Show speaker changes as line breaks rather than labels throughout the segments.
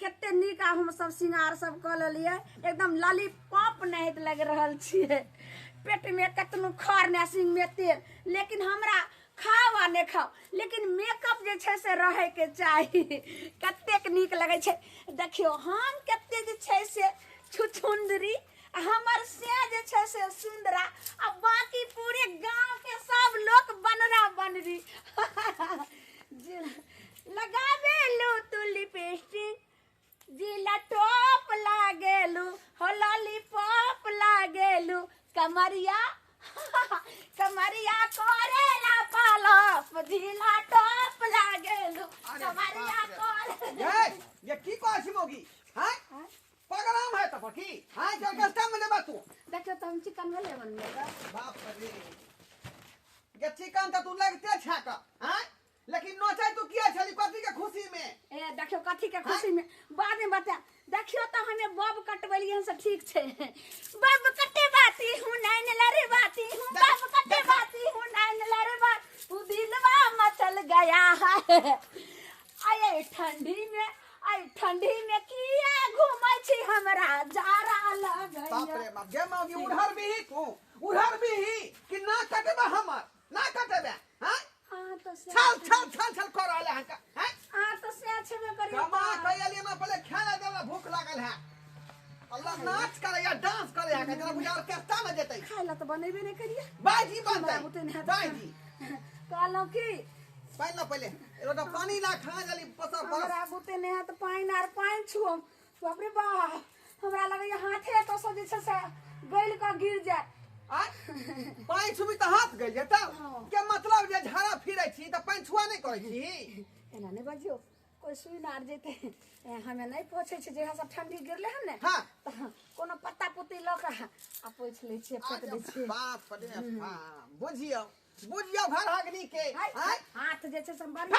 कते नीक हम सब श्रृंगार सब कर लेलिए एकदम लॉलीपॉप नहीं लग रहल छिए पेट में कतनो खर नसिंग में तेल लेकिन हमरा खाओ आ नहीं खाओ लेकिन मेकअप जे छे से रहे के चाहिए कतेक नीक लगे छे देखियो हम कते जे छे से छुछुंदरी हमर से जे छे से सुंदरा आ बाकी पूरे गांव के सब लोग बनरा बनरी लगावे लो तू लिपस्टिक जिला टॉप लागेलू हो लॉलीपॉप लागेलू कमरिया कमरिया करेला पालप जिला टॉप लागेलू कमरिया करे
ये की कहछि मोगी हैं पगलाम है त की हैं जो गस्ता में देबा तू
देखो तुम चिकन वाले बनलेगा
बाप रे ये चिकन त तू लगते छाका हैं लेकिन नोचे तू किया छली कथी के खुशी में
ए देखियो कथी के खुशी में बाद में बता देखियो तो हमें बब कटवलियन से ठीक छे बब कटे बाती हूं नैन लरे बाती हूं बब कटे बाती हूं नैन लरे बात तू दिलवा मचल गया है आए ठंडी में किया घूमै छी हमरा जारा लगैया
बाप रे बाप जे मोगी उधर भी ही तू उधर भी ही कि ना कटबा हमर ना कटबा हैं
हां तो से
छल कर आले हका हैं
हां तो से छबे करी
कमा कइली ना पहले खाना देला भूख लागल है अल्लाह नाच करे या डांस करे है जरा बुझा ऑर्केस्ट्रा में जेतै
खाइला तो बनेबे नहीं करिए
बाजी बनतै बाजी
कहलो की
पहले एगो पानी ला खा जली पसर बस
हमरा बुते ने हाथ पाइन आर पाइन छुओ बाप रे बाप हमरा लगे हाथे तो सब जे छै से गइल का गिर जाए
आ पानी छुबी त हाथ गइल जेता के मतलब जे झाड़ा फिरै छी त पानी छुआ नहीं करै छी
एना नहीं बजियो कोई सुई नार जेते हमें नहीं पूछे छै जे सब ठंडी गिरले हम ने
हां
कोनो पत्ता पुत्ती ल के आ पूछ ले छी पट दे छी
बाप रे हां बुझियो घर हगनी के
हाथ जे छै संबंधी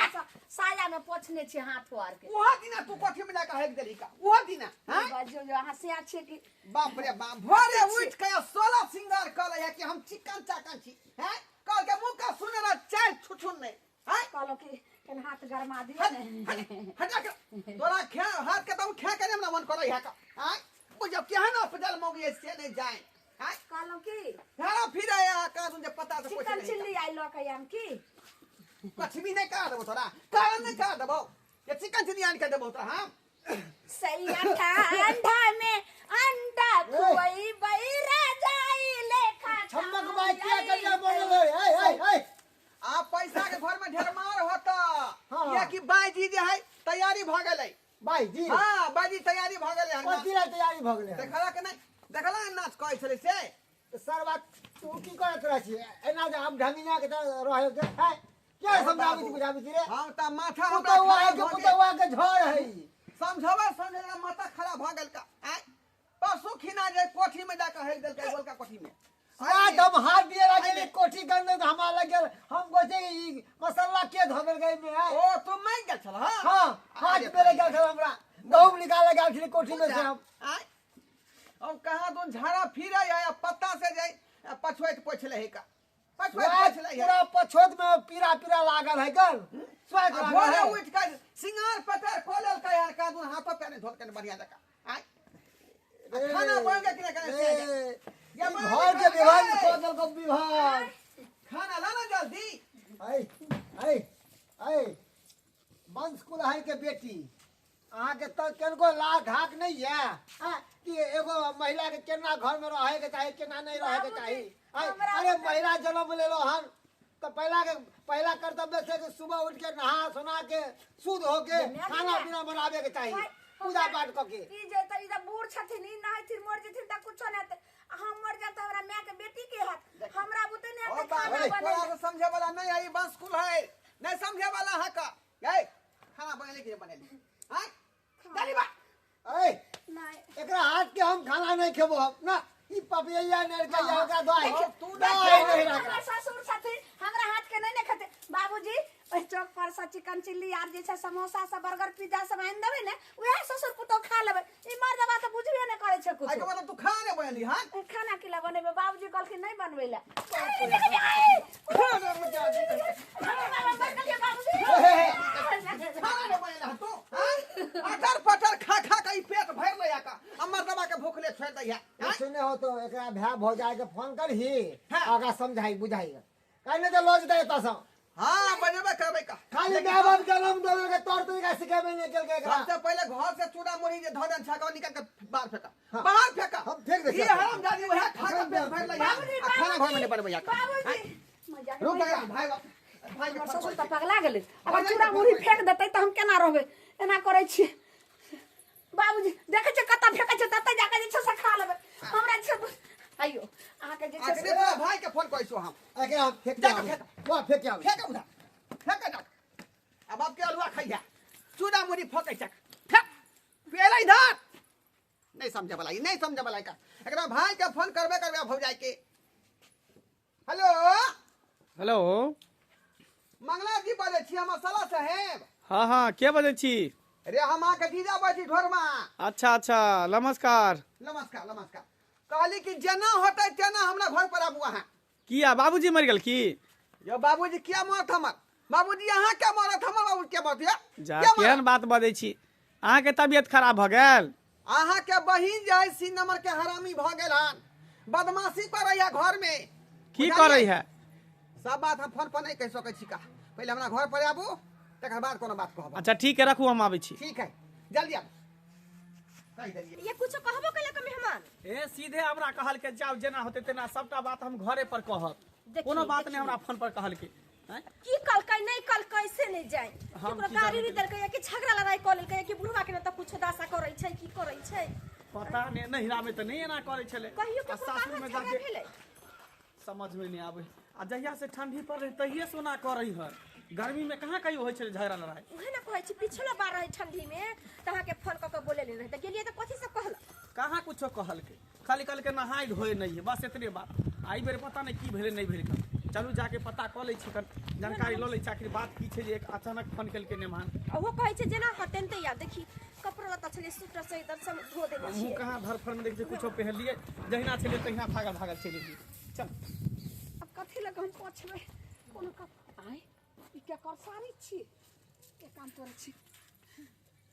साया में पोछने छी हाथ और के
ओहा दिना तू कोठी में लाके हग देली का ओहा दिना हैं
बजियो जो हंसिया छै कि
बाप रे बाप भोरे उठ के 16 सिंगार कर है कि हम चिकन चाकन छी हैं कल के मुंह का सुने ना चाय छुछुन नहीं हैं
कहलो कि कन हाथ गरमा दियो ने
हटा के तोरा खे हाथ के तुम खे के ना मन करे है का हैं बुझो के है ना पजल मोगी से नहीं जाए हैं
कहलो कि
हां फिर आया का तुझे पता तो कुछ
चिकन
नहीं
चिल्ली आई लो के हम की
कुछ भी नहीं कर देबो तोरा कारण नहीं कर देबो ये चिकन चिल्ली आन के देबो तोरा हां
सही ठंडा में अंडा खोई बैरा जाई लेखा
छमक बाई क्या करिया बोल ए
आप पैसा के घर में ढेर मार होता
हाँ।
ये कि बाई जी जे है तैयारी भ गेलै
भाई जी
हां बाई जी तैयारी भ गेलै
कथी ला तैयारी भ गेलै
देखला के नहीं देखला नाच कहै छलै से
सर बात तू की करत रह छी एना जे हम ढंगिया के रहे के है क्या समझाबी छी बुझाबी छी रे
हम त माथा
पुतवा के झड़ है
समझवा माथा खराब भ गेल का आय परसु खिना जे कोठी में जाके हेल देल के गोलका कोठी में
आज हम हाथ दिए लगे कोठी करने तो हमारा लगे हम कोचे ई मसाला के धबल गए में है
ओ तुम नहीं गेल छल
हां हाथ पे लगा था हमरा गहूम निकाल लगा थी कोठी में से हम
आय अब कहां तो झाड़ा फिरे या पत्ता से जाई पछुएत पोछले है का पछुएत पोछले है
पूरा पछोत में पीरा पीरा लागल है गल स्वाद लागल
भोरे
है
उठ के सिंगार पटर खोलल का यार का दून हाथों पे धोत के बढ़िया जका आय खाना बन के किने करे से
घर के विभाग खोदल को विभाग
खाना लाना जल्दी
आई बंस कुल्हार के बेटी अहाँ के तो केनको लाख ढाक नहीं है कि एगो महिला के केना घर में रहे के चाही केना नहीं रहे के चाही अरे महिला जन्म लेलो हन तो पहला कर्तव्य से कि सुबह उठ के नहा सुना के शुद्ध होके खाना पीना बनावे के चाही पूजा पाठ करके
ई जे त इदा बूढ़ छथिन ई नहीं थिन मर जथिन त कुछो ना हम मर जात हमरा मां के बेटी के हाथ हमरा बुते ने हाथ खाना बने
थोड़ा समझे वाला नहीं आई बस स्कूल है नहीं समझे वाला है का गए खाना बनेले के बनेले हां चली बा
ए
नहीं
एकरा हाथ के हम खाना नहीं खेबो ना ई पपिया ने के का दवाई
तू
नहीं
हमरा ससुर छथिन हमरा हाथ के नहीं खाते बाबूजी ओइ चौक पर सा चिकन चिल्ली यार जे छै समोसा सब बर्गर पिज्जा सब आइन देबै ने उहे ससुर पुतो खा लेबै ई मर्दबा त बुझबे ने करे छै कुछ
आई के मतलब तू खाना बनेली हां
खाना किला बनेबे बाबूजी कहलखिन नहीं बनबैला
खाना बनेला तू हां
देखा भौजाई के फोन करही
हाँ।
आगा समझाई बुझाई काहे ने लॉज दे तस
हाँ बनेबे करबे का
खाली माय बाप के नाम दोगे के तौर तरीका सिखाबे नहीं चल के एकरा
सबसे पहले घर से चूड़ा मुरही जे धोदन छाका निकाल के बाहर फेंका
हाँ।
बाहर फेंका
हम फेंक दे
ये हराम जानी वह खा के पेट भर लिया
बाबूजी,
खाना घर में नहीं बनबे या
बाबूजी मजाक
रुक
नहीं
जा भाई भाई
हमर ससुर त पगला गेलै अगर चूड़ा मुरही फेंक देतै त हम केना रहबै एना करै छी बाबूजी देखै छै कतऽ फेंकै छै ततऽ जाके जे छै से खा लेबै हमरा छै आइयो अहाँके जे छै
आखिर
से
भाई के फोन कइसो हम
आके हम फेंक
जा के
दे
फेंक।
वो फेंक आवे
फेंक उधर फेंक जा अब आपके अलुआ खइया चूड़ा मुरही फेंकै चक फेंक पेला इधर नहीं समझे वाला नहीं समझे वाला का एकरा भाई के फोन करबे करबे भौजाई के हेलो
हेलो
मंगला जी बोले छी हम सला साहेब
हाँ हाँ के बजै छी
अरे हम आके जीजा बजी ढोरमा
अच्छा अच्छा नमस्कार
नमस्कार नमस्कार कहली कि जना होतै तेना हमरा घर पर आबू अहाँ
किया बाबूजी मर गेल की
यो बाबूजी किया मरत हमर बाबूजी अहाँ क्या मरत हमर बाबू के मरत या
जा
क्या
केहन
मरत?
बात बजै छी अहाँके तबियत खराब भऽ गेल
अहाँ के बहिन जे है सी नंबर के हरामी भ गेल हन बदमाशी करैया घर में
की
बुझलियै?
करै है
सब बात हम फोन पर नहीं कह सकै छी का पहले हमरा घर पर आबू तकर बाद कोनो बात कहब
अच्छा ठीक है रखू हम आबै छी
ठीक है जल्दी आबू कहि देलिए
ये कुछो कहबो केले के मेहमान
ए सीधे हमरा कहल के जाओ जेना होते तेना सबटा बात हम घरे पर कहब
देखिए,
कोनो बात
देखिए।
नहीं हमरा फोन पर कहल के हैं?
की कलकै नहीं कल कैसे नहीं जाए
हम
ओकरा
की
गाड़ी
जाने?
नहीं देलकै कि झगड़ा लड़ाई कऽ लेलकै कि बुढ़वा के न त कुछो दासा करै छै की करै छै
पता नहीं नहिरा में तो नहीं एना करे छले
कहियो
आ
के
सासुर में
झगड़ा
जाके
भेलै
समझ में नहीं आवे आ जहिया से ठंडी पड़ रही तहिए से ओना करई हर गर्मी में कहाँ कहियो होइ छले झगड़ा लड़ाई
उहे न कहै छी पिछला बार रहे ठंडी में तहाँ के फोन क के बोले नहीं रहे त गेलिए त कथि से कहल
कहाँ कुछो कहल के खाली कल के नहाय धोए नहीं है बस इतने बात आई बेर पता नहीं की भेले नहीं भेले चलू जाके पता कऽ लै छी जानकारी लऽ लै छी आखिर बात की छै जे एक अचानक फोन केलकै मेहमान
ओहो कहै छै जेना हतेन त या देखी कपड़ा लत्ता छले सूटर से इधर सब धो देने
हमहूँ
छियै
कहाँ धरफड़ में देखिए कुछो पहनलिए जहिना छलै तहिना भागल भागल चलि एलियै चल
अब कथि लग हम पोछबै कोनो कप आय ई के कर सारी छी के काम करै छी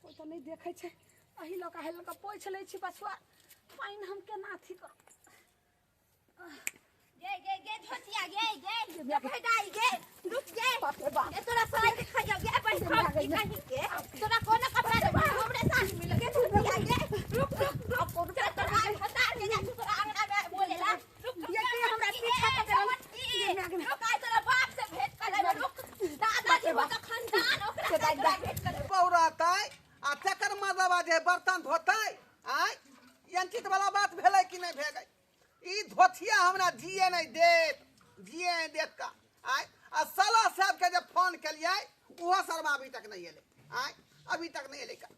कोई त नहीं देखै छै अही लग काहे लग पोछ लै छी बसवा पाइन हम केना अथी कर
गे धोतिया गे देखै गाई गे रुक गे
बाप रे बाप
ए तोरा सारी के खइया गे बस हम की कहीं के तोरा कोनो कपड़ा दे हमरे साथ मिल गे धोतिया गे रुक अब कोन के तोरा हटार के जा तोरा अंगना में बोलेला रुक
ये के हमरा पीछा पकड़
रुक आइ तोरा बाप से भेंट कर ले रुक दादाजी वो तो खानदान ओकरा से तोरा भेंट कर
पौरातै आ तकर मजबा जे बर्तन धोतै आय यंचित वाला बात भेलै कि नहीं भेलै ई धोतिया हमरा जिए नहीं देत का आय आ साला साहब के जब फोन केलिए उहो शर्मा अभी तक नहीं एले आय अभी तक नहीं एले का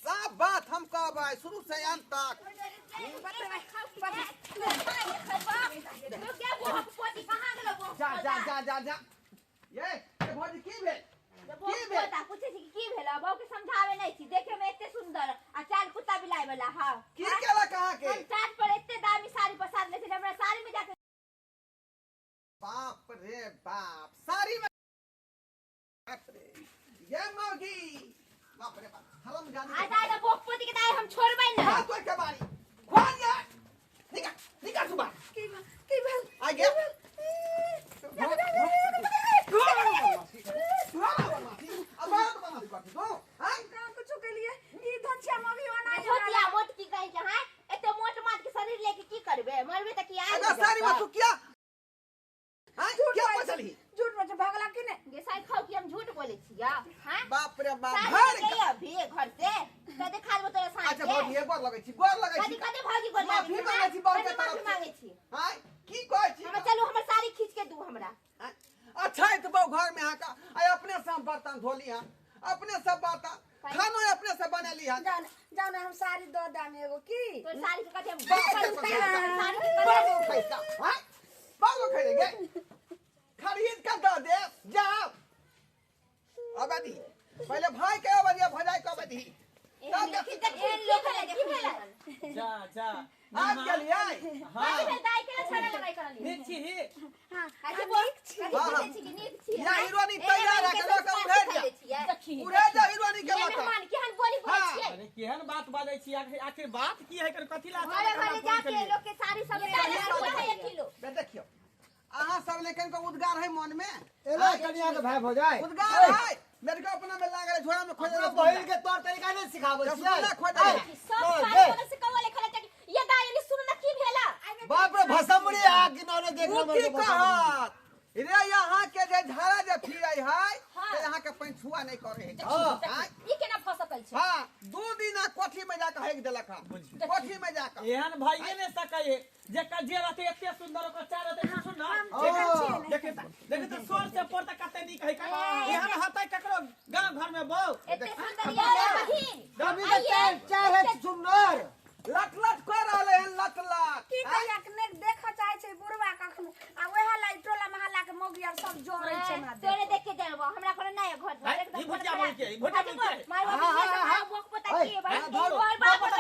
सब बात हम कहबै शुरू से अंत तक
रुक गे वो पोती कहां गेलो वो
जा ये भौजी की भेल की भेल
पोता पूछे छी की भेला बाबू के समझावे नहीं छी देखे में एते सुंदर आ चार कुत्ता बिलाय वाला हां
की केला कहाँ के
हम चाट पर एते दामी साड़ी पसंद ले छी हमरा साड़ी में जाके
बाप रे बाप सारी में बाप रे ये मौगी बाप रे बाप हरम जाने
आ दादा बोकपोती के दाई हम छोड़बै ना
हां तो के बारी खोल जा निकाल सुबह
की भेल
आ गया
कुछो के लिए ई धोतिया मगी बना
छोटिया मोट की कहि के हां एते मोट माट के शरीर लेके की करबे मरबे त की आइ
सारी में तू क्या क्या पचली
झूठ में भागला कि नहीं
गे साई खाओ कि हम झूठ बोले छिया हां
बाप रे बाप
साड़ी ले अभी घर से कदे खालबो तोरा साई
अच्छा भौजी एक बार लगै छी गोर लगै
कदे
छी
कदे भागी गोल
माफी मांगे छी बाप के तरफ
माफी मांगे छी
हां की कहै छी
हम चलू हमर साड़ी खींच के दू हमरा
अच्छा है तो बहु घर में आका आय अपने से हम बर्तन धोली हां अपने सब बर्तन खानो अपने से बनेली हां
जाओ ना हम साड़ी दो दाम एगो की
तो साड़ी के कदे
साड़ी
साड़ी के
बाबू खैता हां बाबू खै लेंगे खरीद कर दो दे जाओ अबदी पहले भाई के अबदी भजाई के अबदी
एन लोग लगे भेला
जा जा
आज चलिए
भाई में दाई के छड़ा लगाई करली
ठीक छी ही
हां
अच्छा वो कदे छी कि नीक छी
या हीरोनी तैयार है के लोग उड़े जा उड़े जा हीरोनी के लोग
मेहमान केहन बोली बोलै छियै
अरे केहन बात बाजै छी आखिर बात की है कर कथि ला
घरे घरे जाके लोग के साड़ी सब
में
एला कन्या के भाई हो जाए
खुदगार है मेरे को अपना में लागे झोरा में खोजे
अपना बहिन के तौर तरीका नहीं सिखावे छियै
रसगुल्ला खोजे
सब सारे बोले से कवले खले तक ये गाय सुन ना की भेला
बाप रे भसमड़ी आ कि नौने देख
तू
ले
की कहत रे यहाँ के जे झाड़ा जे फिरै है से यहाँ के पंछुआ नहीं करे है
हां
ई केना फसकल छै
हां 2 दिन कोठी में जाके हेक देलक कोठी में जाके
एहन भाइये ने सकै जेकर जे रहते एते सुंदर ओकर चार रहते सुंदर देखे तो सोर से पर तक कते नीक है एहन हतै ककरो गांव घर में बहु
एते सुंदर ये बहिन
दमी के चार है सुंदर
लट लट कर रहले हैं लट लट
की कहिया के ने देख चाहे छै बुढ़वा कखनो आ ओहे लाई टोला महल्ला के मौगी आर सब जोड़ै छै हमरा
तोरे देख के देबो हमरा कोन नै है घर
ई भुटिया बोल के ई भुटिया बोल के
माय बाप बोक पता की है भाई और बाप पता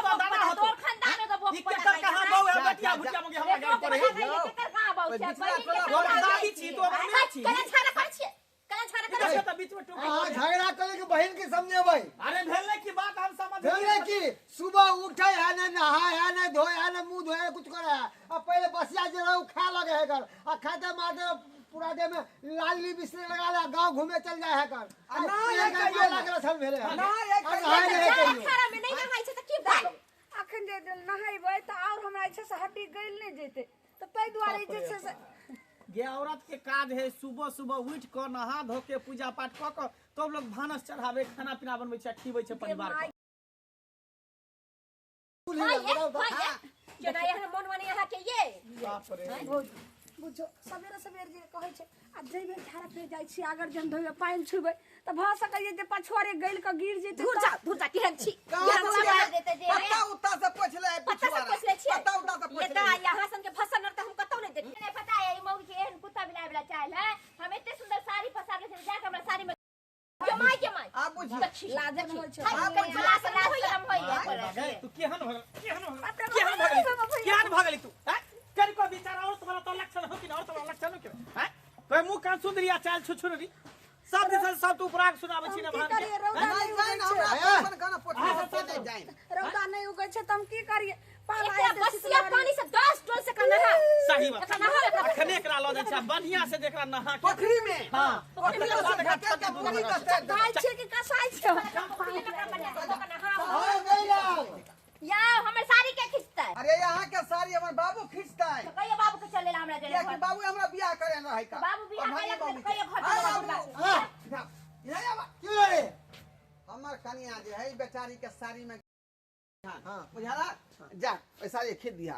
तोर खानदान में बोक
ई
पता
केकर कहां बहु है बेटिया भुटिया मोगे हमरा गांव पर है
केकर कहां बाऊ छै
घर दादी छी तो हमर में छी
कना छाड़ा कर छी कना छाड़ा कर छी
तो बीच में टूक
हां झगड़ा करे के बहिन के समझेबै
अरे भेले की बात हम समझ
भेले की सुबह उठे है ना नहाए है ना धोए है ना मुंह धोए कुछ करे है अब पहले बसिया जे रहो खा लगे है कर आ खाते मारते पूरा दे में लाली बिस्तर लगा ले गांव घूमे चल जाए है कर
ना ये
ये लग रहा छल भेले
ना ये
खाना में नहीं नहाई छै त की बात
अखन जे नहाइबै त और हमरा इच्छा से हड्डी गइल नहि जेतै त तै दुआरे जे छै से
ये औरत के काज है सुबह सुबह उठ कर नहा धो के पूजा पाठ क के तब लोग भानस चढ़ावे खाना पीना बनबै छै खिबै छै परिवार के
भाई जेना यहाँ मन माने यहाँ के ये
बाप रे
बुझो सवेरे सवेरे जे कहै छै आ जइबे झाड़ा पे जाइ छी अगर जन धोबे पानि छुबै त भ सकैये जे पछुआरे गइल के गिर जेतै
धुर जा केहन छी
पत्ता उत्ता से पूछ ले
पत्ता से पूछ ले छी
पत्ता उत्ता से पूछ
ये
ले
यहाँ सन के फसल न त हम कतौ नहीं देख नहीं पता है ई मौगी के एहन कुत्ता बिलाय वाला चाल है हम एते सुंदर साड़ी पसार ले जाके हमरा साड़ी में के माय
आ बुझी
लाजक होइ छै
हम बला से शरम होई है
तू केहन भगली तू हैं कर को विचार और तुम्हारा तो लक्षण हो कि और तुम्हारा लक्षण हो कि हैं तो मुंह कान सुंदरिया चाल छुछुरी सब दिन सब तू उपराग सुनाबै छी ना
की
भान
करिए रौदा
नहीं
नहीं
जाइन
उगै छै
हमरा अपन गाना पोछा से नहीं जाइन
रौदा नहीं उगै छै त हम की करिए पाला
एकरा बसिया पानी से 10 डोल से का नहा
सही बात
एकरा नहा
अखने एकरा ल दै छै बढ़िया से देखरा नहा के
पोखरी में
हां
पोखरी में से ढके के पूरी करते
गाय छै कि कसाई छै
हां गइला
या हमर साड़ी के खींचता है
अरे यहाँ के साड़ी हमर बाबू खींचता है
कहियो बाबू के चलेला हमरा
क्या
जरे
कि बाबू हमरा बियाह करे न है का
बाबू बियाह
और
कइला
भाई
कहियो घर
हां
चलेला
बाबू
हां
ये आवा
की रे
हमर कनिया जे है बेचारी के साड़ी में
हां
बुझाला जा ओइ साड़ी खींच दिया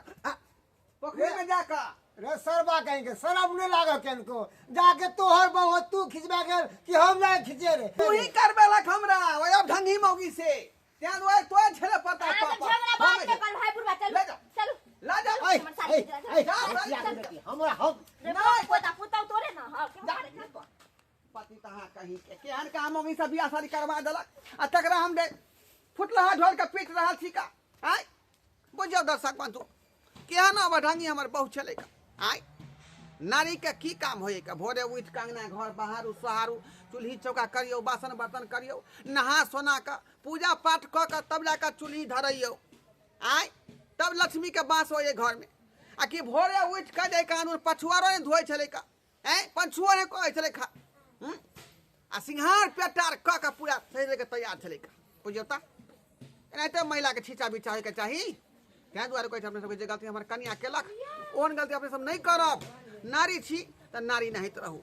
पोखरी में जाका
रे सरबा कहेंगे शर्म नहीं लागे केनको जाके तोहर बहु तू खिचबा गेल कि हम नहीं खिचे रे
तू ही करबे लक हमरा ओए ढंगी मौगी से त्यान ओए तो झेले पता
तो झगड़ा बात के कल भाई बुढ़वा चल
ले जा।
चल
ला जा
ए
हमर साड़ी
ए
जा
हमरा हम
नहीं पोता पुता तोरे ना हां के मारे ना
पति तहां कहीं के केहन का मौगी से बियाह शादी करवा देलक आ तकरा हम दे फुटलहा ढोल के पीट रहल छी का आय बुझो दर्शक बंधु केहन अब ढंगी हमर बहु चले का आय नारी के की काम होए का भोरे उठ के अंगना घर बहारू सोहारू चूल्ही चौका करियो बासन बर्तन करियो नहा सोना का पूजा पाठ क के तब जाकर चूल्ही धरइयो आय तब लक्ष्मी के बास होए घर में आ कि भोरे उठ के जाय कानून पछुआरो ने धोए चले का पंछुओ ने कहै चले खा आ सिंहार पेटार क के पूरा शरीर के तैयार चले का बुझियो ता एनाहिते महिला के छीचा बिचा होय के चाही क्या दुआरे कहै छै अपने सबके जे गलती हमर कन्या केलक ओहन गलती अपने सब नहीं करब नारी छी त नारी नहीं रहू।